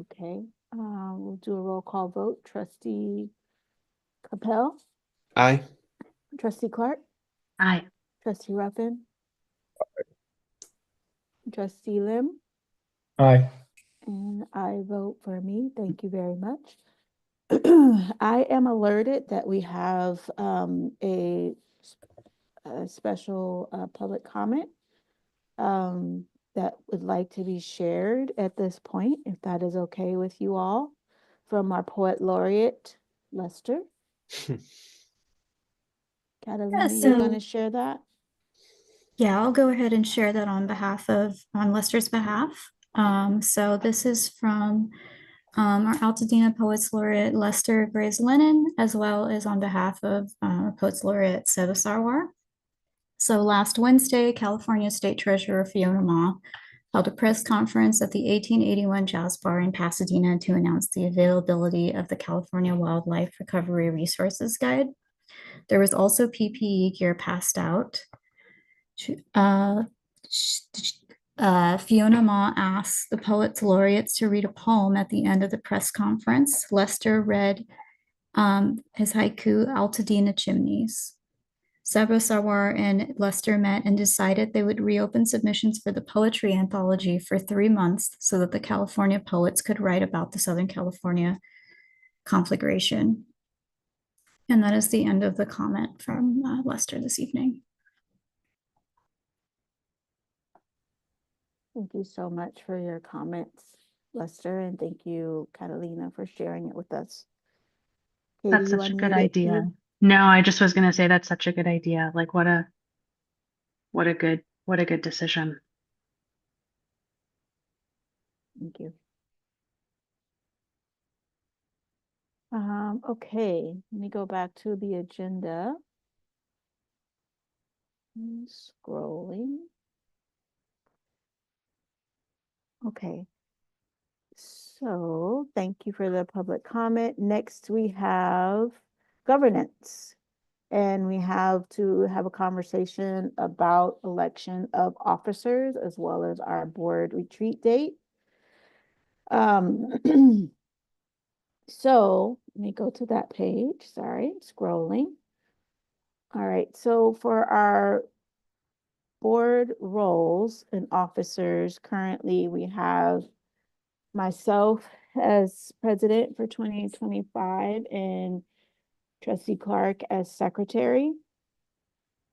Okay, we'll do a roll call vote. Trustee Capel, Aye. Trustee Clark, Aye. Trustee Ruffin, Trustee Lim, Aye. and I vote for me. Thank you very much. I am alerted that we have a special public comment that would like to be shared at this point, if that is okay with you all, from our poet laureate, Lester. Catalina, you're going to share that? Yeah, I'll go ahead and share that on Lester's behalf. So this is from our Altadena Poets Laureate Lester Graves Lennon, as well as on behalf of Poets Laureate Seva Sarwar. So last Wednesday, California State Treasurer Fiona Ma held a press conference at the 1881 Jazz Bar in Pasadena to announce the availability of the California Wildlife Recovery Resources Guide. There was also PPE gear passed out. Fiona Ma asked the poets laureates to read a poem at the end of the press conference. Lester read his haiku, Altadena Chimneys. Sabra Sawar and Lester met and decided they would reopen submissions for the poetry anthology for 3 months so that the California poets could write about the Southern California conflagration. And that is the end of the comment from Lester this evening. Thank you so much for your comments, Lester, and thank you, Catalina, for sharing it with us. Katie, That's you such a good unmuted idea. too? No, I just was gonna say that's such a good idea. Like what a good decision. Thank you. Okay, let me go back to the agenda. Scrolling. Okay. So thank you for the public comment. Next, we have governance. And we have to have a conversation about election of officers as well as our board retreat date. So let me go to that page. Sorry, scrolling. All right, so for our board roles and officers, currently we have myself as president for 2025 and Trustee Clark as secretary.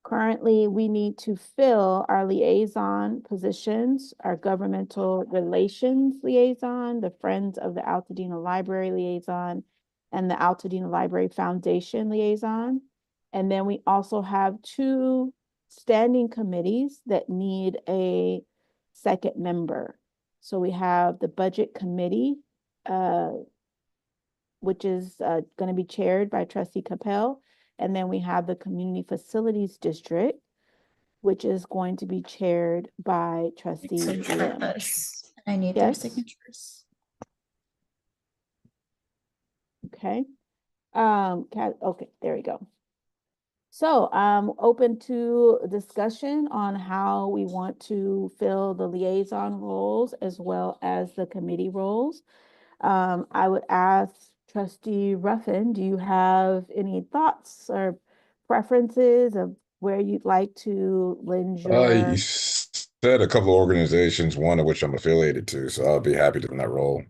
Currently, we need to fill our liaison positions, our governmental relations liaison, the Friends of the Altadena Library liaison, and the Altadena Library Foundation liaison. And then we also have 2 standing committees that need a second member. So we have the Budget Committee, which is going to be chaired by Trustee Capel. And then we have the Community Facilities District, which is going to be chaired by Trustee Lim. I need their Yes. signatures. Okay. Okay, there we go. So I'm open to discussion on how we want to fill the liaison roles as well as the committee roles. I would ask Trustee Ruffin, do you have any thoughts or preferences of where you'd like to lend your? You said a couple of organizations, one of which I'm affiliated to, so I'll be happy to in that role.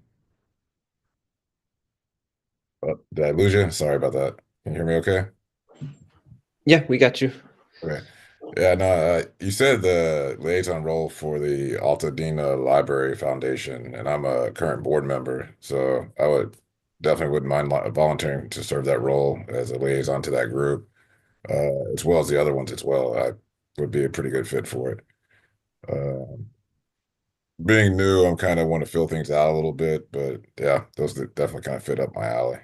Did I lose you? Sorry about that. Can you hear me okay? Yeah, we got you. Okay. Yeah, no, you said the liaison role for the Altadena Library Foundation, and I'm a current board member, so I would definitely wouldn't mind volunteering to serve that role as a liaison to that group, as well as the other ones as well. I would be a pretty good fit for it. Being new, I'm kind of want to fill things out a little bit, but yeah, those definitely kind of fit up my alley.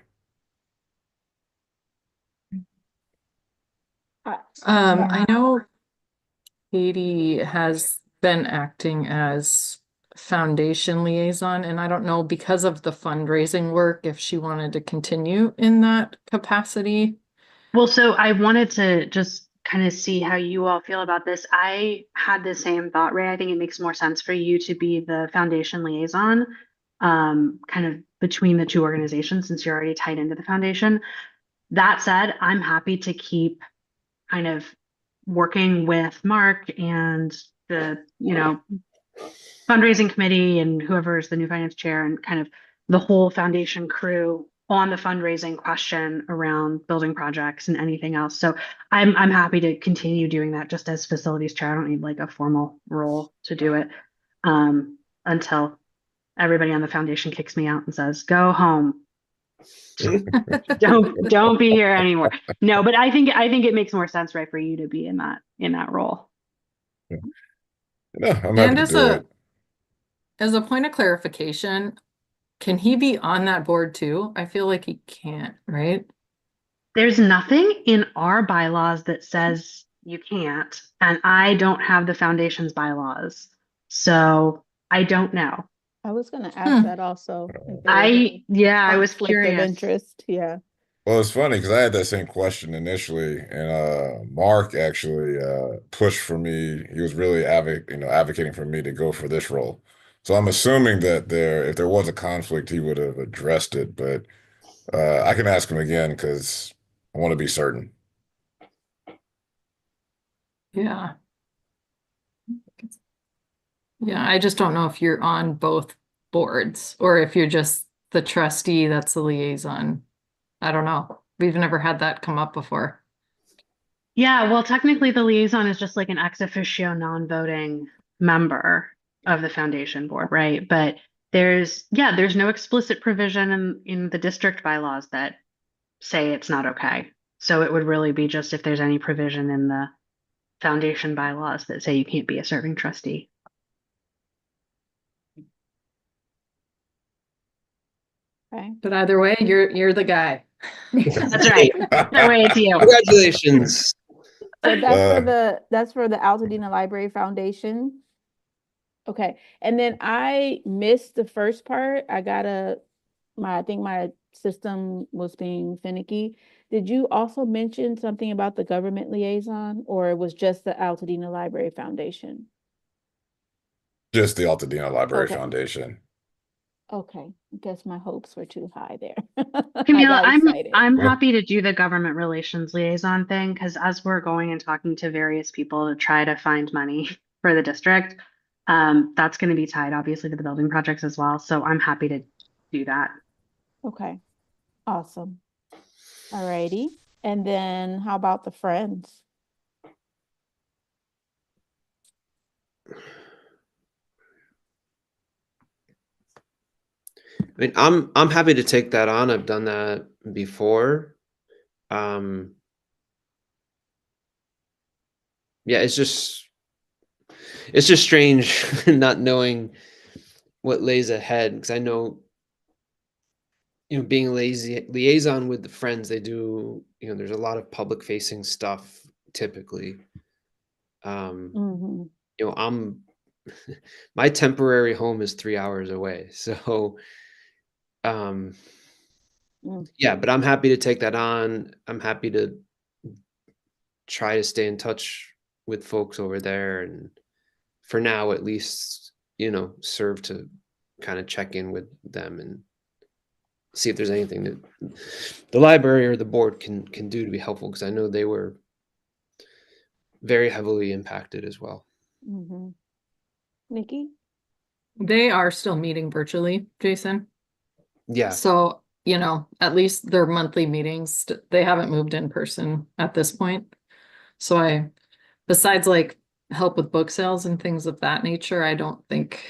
I know Katie has been acting as foundation liaison, and I don't know, because of the fundraising work, if she wanted to continue in that capacity. Well, so I wanted to just kind of see how you all feel about this. I had the same thought, Ray. I think it makes more sense for you to be the foundation liaison, kind of between the 2 organizations since you're already tied into the foundation. That said, I'm happy to keep kind of working with Mark and the, fundraising committee and whoever is the new finance chair and kind of the whole foundation crew on the fundraising question around building projects and anything else. So I'm happy to continue doing that just as facilities chair. I don't need like a formal role to do it until everybody on the foundation kicks me out and says, go home. don't be here anymore. No, but I think it makes more sense, right, for you to be in that role. No, I'm happy And to do it. as a point of clarification, can he be on that board too? I feel like he can't, right? There's nothing in our bylaws that says you can't, and I don't have the foundation's bylaws, so I don't know. I was going to ask that also. If there was I any was conflict of curious. interest. Yeah. Well, it's funny because I had that same question initially, and Mark actually pushed for me. He was really advocating for me to go for this role. So I'm assuming that if there was a conflict, he would have addressed it. But I can ask him again because I want to be certain. Yeah. Yeah, I just don't know if you're on both boards or if you're just the trustee that's the liaison. I don't know. We've never had that come up before. Yeah, well, technically the liaison is just like an ex officio non-voting member of the foundation board, right? But there's no explicit provision in the district bylaws that say it's not okay. So it would really be just if there's any provision in the foundation bylaws that say you can't be a serving trustee. Okay. But either way, you're the guy. That's right. No way, it's you. Congratulations. So that's for Uh, the Altadena Library Foundation. Okay, and then I missed the first part. I think my system was being finicky. Did you also mention something about the government liaison, or it was just the Altadena Library Foundation? just the Altadena Library Okay. Foundation. Okay, I guess my hopes were too high there. I Camila, got excited. I'm Well- happy to do the government relations liaison thing because as we're going and talking to various people to try to find money for the district, that's going to be tied obviously to the building projects as well. So I'm happy to do that. Okay, awesome. All righty. And then how about the Friends? I mean, I'm happy to take that on. I've done that before. Yeah, it's just strange not knowing what lays ahead because I know, being a liaison with the Friends, they do, there's a lot of public facing stuff typically. Mm-hmm. I'm my temporary home is 3 hours away, so um yeah, but I'm happy to take that on. I'm happy to try to stay in touch with folks over there, and for now at least, serve to kind of check in with them and see if there's anything that the library or the board can do to be helpful, because I know they were very heavily impacted as well. Mm-hmm. Nikki? They are still meeting virtually, Jason. Yeah. So, at least their monthly meetings, they haven't moved in person at this point. So besides like help with book sales and things of that nature, I don't think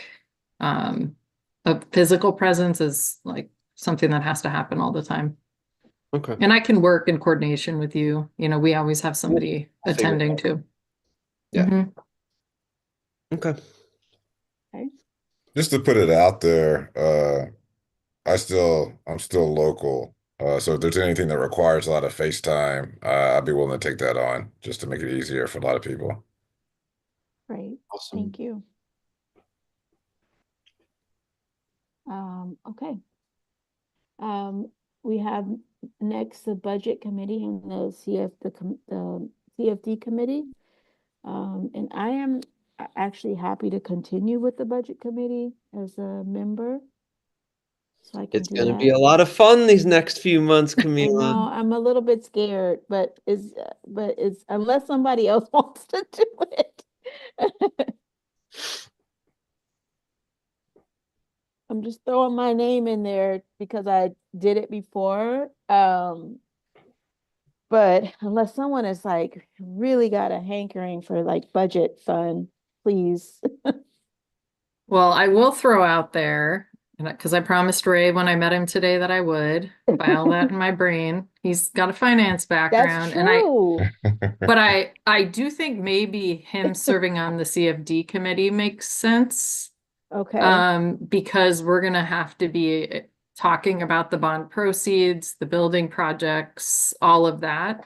a physical presence is like something that has to happen all the time. Okay. And I can work in coordination with you. We always have somebody I'll figure it attending out. too. Yeah. Mhm. Okay. Just to put it out there, I'm still local. So if there's anything that requires a lot of FaceTime, I'd be willing to take that on just to make it easier for a lot of people. Great, Awesome. thank you. Okay. We have next the Budget Committee and the CFD Committee. And I am actually happy to continue with the Budget Committee as a member. So I can It's do going to that. be a lot of fun these next few months, I Camila. know, I'm a little bit scared, but it's unless somebody else wants to do it. I'm just throwing my name in there because I did it before. But unless someone is like really got a hankering for like budget fun, please. Well, I will throw out there, because I promised Ray when I met him today that I would file that in my brain. He's got a finance background, That's true. but I do think maybe him serving on the CFD committee makes sense. Okay. Because we're gonna have to be talking about the bond proceeds, the building projects, all of that.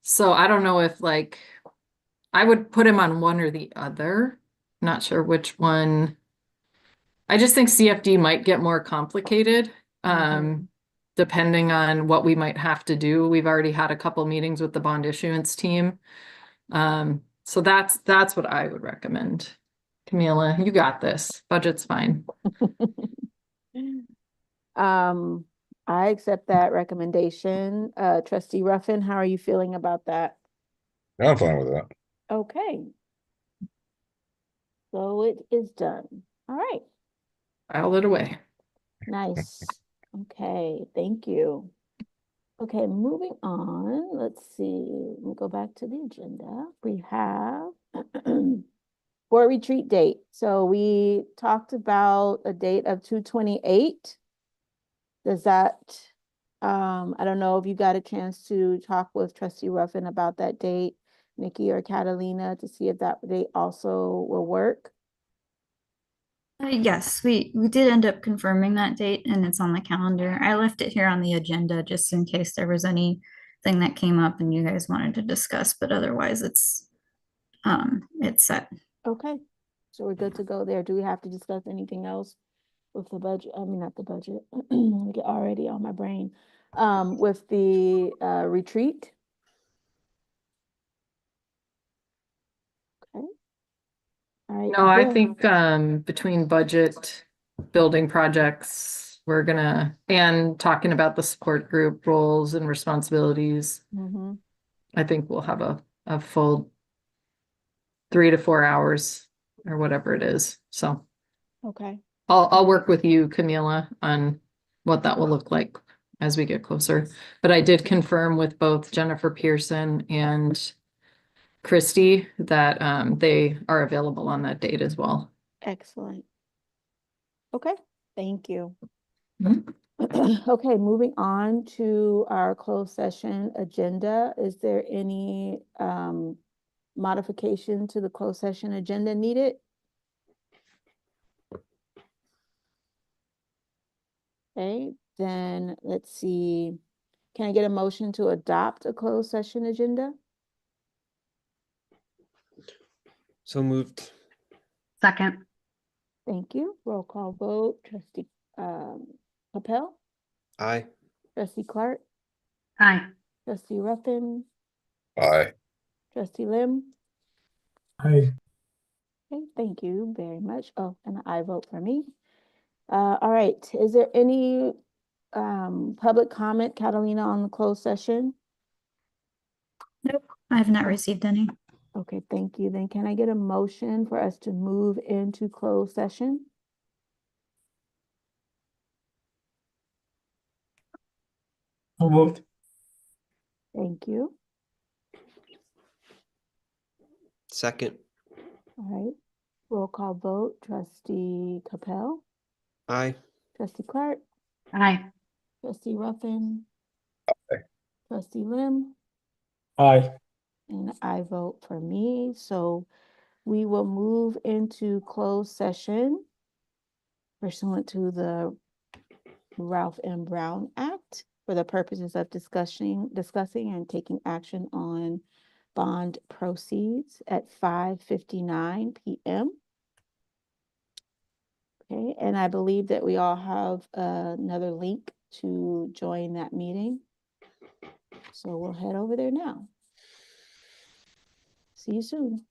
So I don't know if I would put him on one or the other. Not sure which one. I just think CFD might get more complicated. Mhm. depending on what we might have to do. We've already had a couple meetings with the bond issuance team. So that's what I would recommend. Camila, you got this. Budget's fine. I accept that recommendation. Trustee Ruffin, how are you feeling about that? Yeah, I'm fine with that. Okay. So it is done. All right. File it away. Nice. Okay, thank you. Okay, moving on. Let's see. Let me go back to the agenda. We have board retreat date. So we talked about a date of 2/28. Does that, I don't know if you got a chance to talk with Trustee Ruffin about that date, Nikki or Catalina, to see if that date also will work. Yes, we did end up confirming that date and it's on the calendar. I left it here on the agenda just in case there was anything that came up and you guys wanted to discuss, but otherwise it's set. Okay, so we're good to go there. Do we have to discuss anything else with the budget? I mean, not the budget. I get already on my brain. With the retreat. Okay. All right. No, I yeah. think between budget, building projects, we're gonna, and talking about the support group roles and responsibilities, Mhm. I think we'll have a full 3 to 4 hours or whatever it is. So Okay. I'll work with you, Camila, on what that will look like as we get closer. But I did confirm with both Jennifer Pearson and Christy that they are available on that date as well. Excellent. Okay, thank you. Mhm. Okay, moving on to our closed session agenda. Is there any modification to the closed session agenda needed? Okay, then let's see. Can I get a motion to adopt a closed session agenda? So moved. Second. Thank you. Roll call vote. Trustee Capel, Aye. Trustee Clark, Aye. Trustee Ruffin, Aye. Trustee Lim. Hi. Okay, thank you very much. Oh, and I vote for me. All right, is there any public comment, Catalina, on the closed session? Nope, I have not received any. Okay, thank you. Then can I get a motion for us to move into closed session? So moved. Thank you. Second. All right, roll call vote. Trustee Capel, Aye. Trustee Clark, Aye. Trustee Ruffin, Aye. Trustee Lim, Hi. and I vote for me. So we will move into closed session pursuant to the Ralph M. Brown Act for the purposes of discussing and taking action on bond proceeds at 5:59 p.m. Okay, and I believe that we all have another link to join that meeting. So we'll head over there now. See you soon.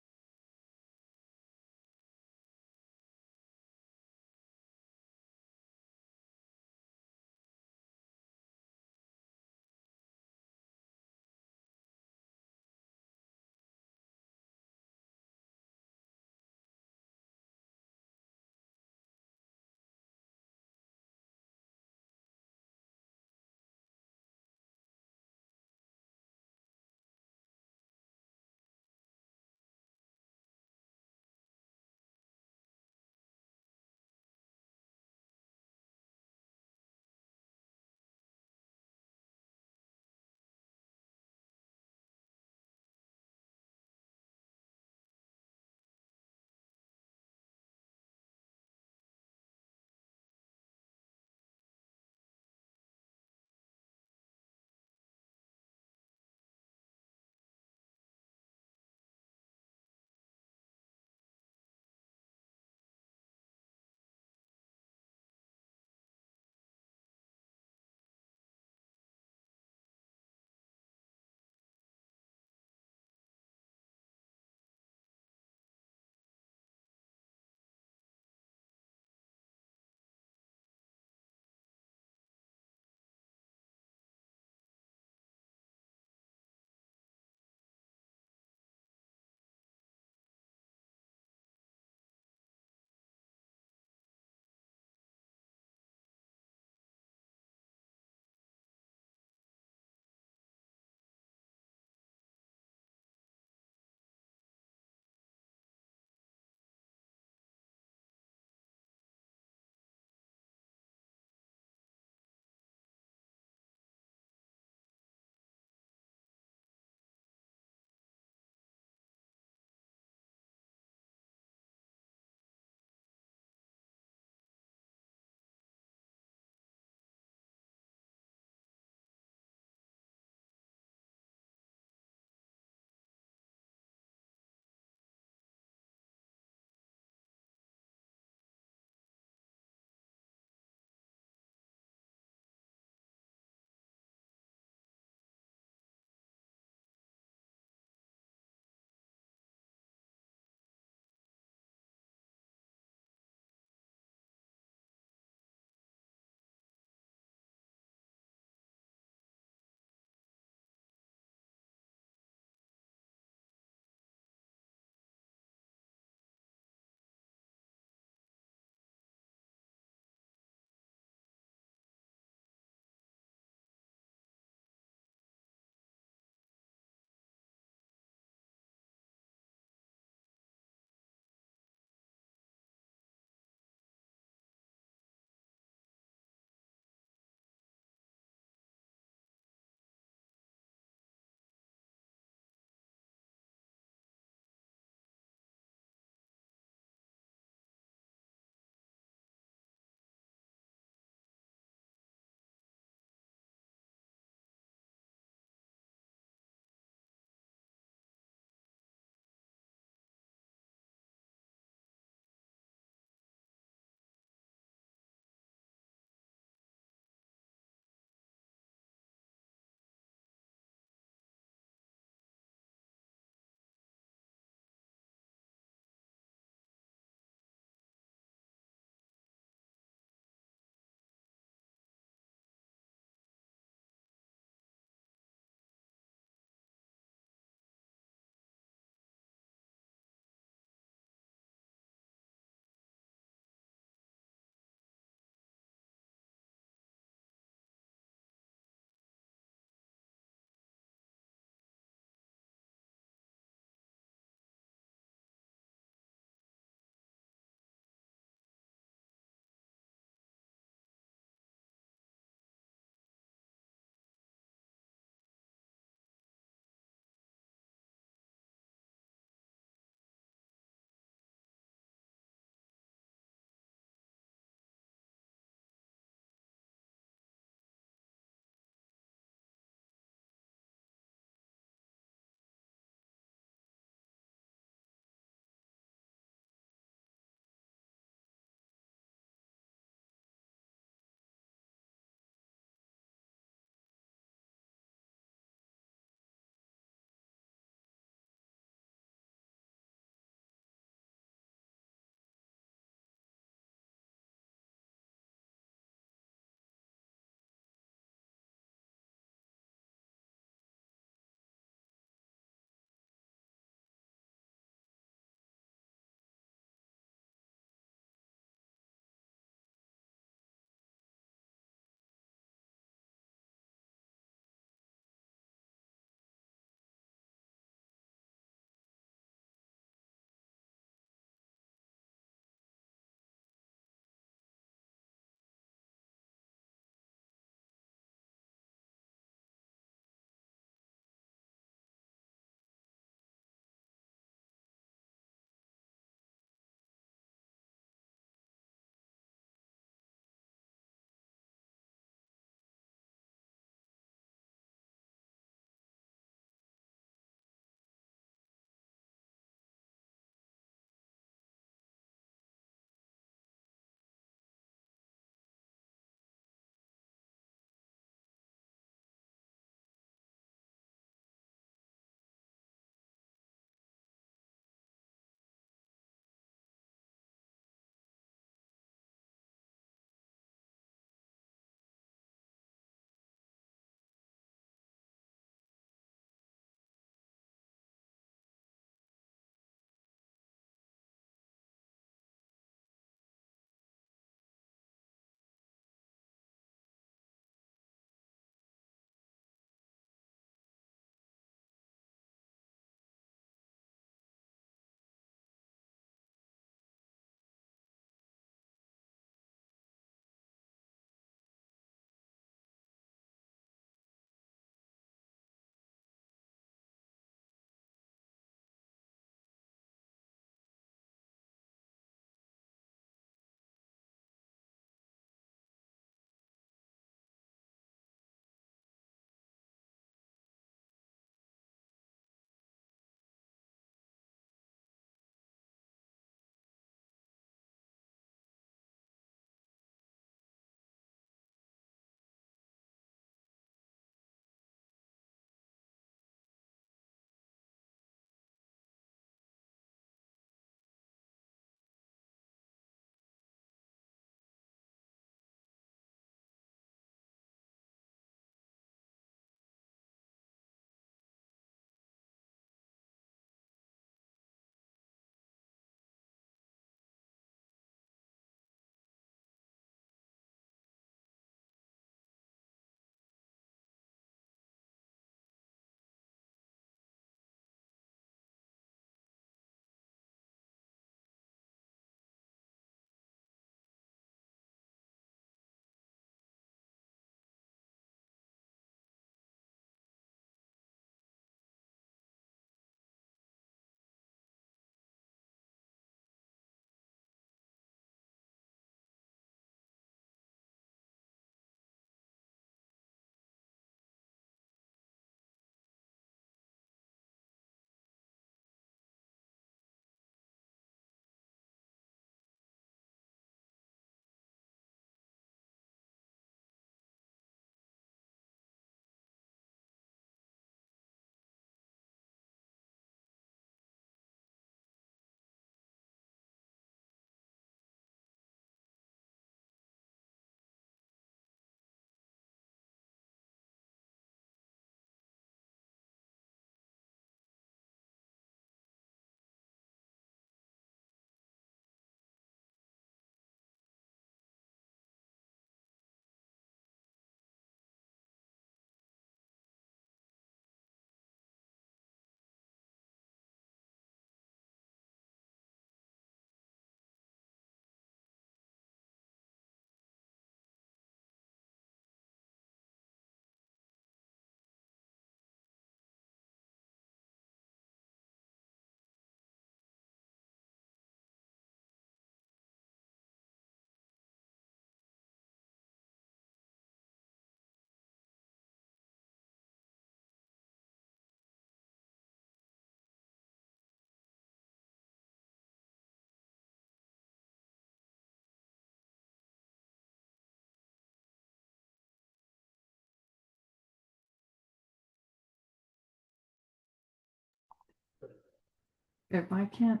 If I can't.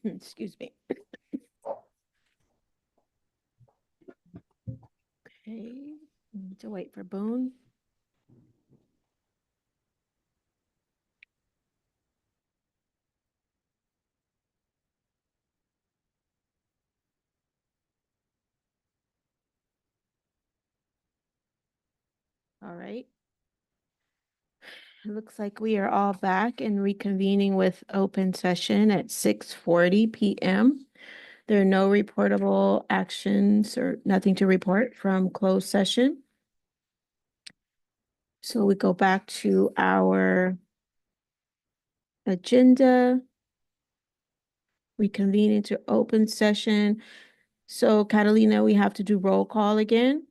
Excuse me. Okay, need to wait for Boone. All right. It looks like we are all back and reconvening with open session at 6:40 p.m. There are no reportable actions or nothing to report from closed session. So we go back to our agenda. Reconvene into open session. So Catalina, we have to do roll call again.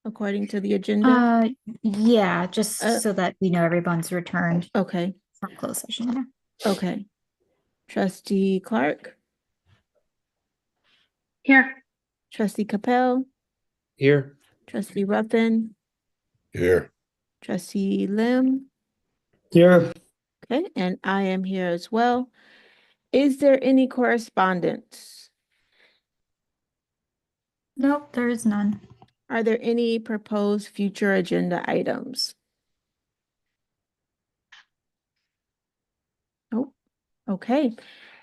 According to the agenda. Yeah, just Uh, so that we know everyone's returned Okay, from closed session. Yeah. okay. Trustee Clark, Here. trustee Capel, Here. trustee Ruffin, Here. trustee Lim. Here. Okay, and I am here as well. Is there any correspondence? Nope, there is none. Are there any proposed future agenda items? Nope. Okay,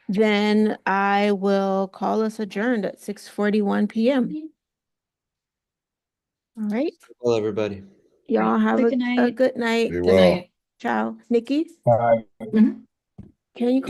then I will call us adjourned at 6:41 p.m. All right, Well, everybody. y'all have Good a night. good night. Be well. Ciao. Nikki, Bye. can you